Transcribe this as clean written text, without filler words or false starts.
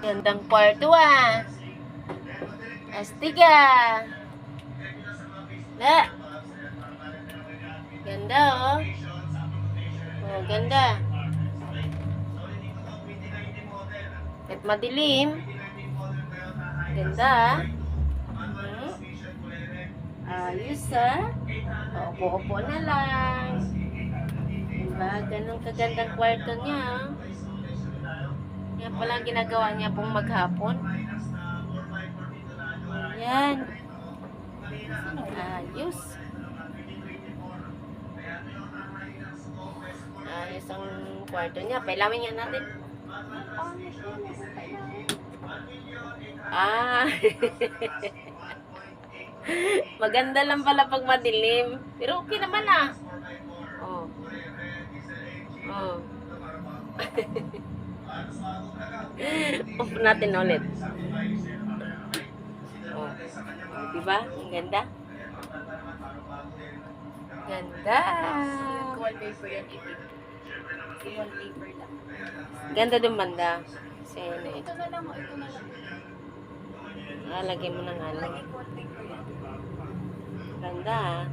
Gandang kwarto ah. Astiga. Na. Ganda oh. Oh, ganda. At madilim. Ganda ah. Ayos ah. Upo-upo na lang. Diba? Ganun kagandang kwarto niya. Yan pala ang ginagawa niya pong maghapon. Yan. Ayos. Ayos ang kwarto niya. Pailawin niya natin. Ah. Maganda lang pala pag madilim. Pero okay naman ah. Oh. Oh. Off natin ulit. Oh. Diba? Ang ganda. Ganda. Wallpaper yan, wallpaper lang. Ganda din banda. Kasi ano eh. Ito na lang, ito na lang. Lalagay mo ng ano. Lagay ko wallpaper yan. Ganda ah.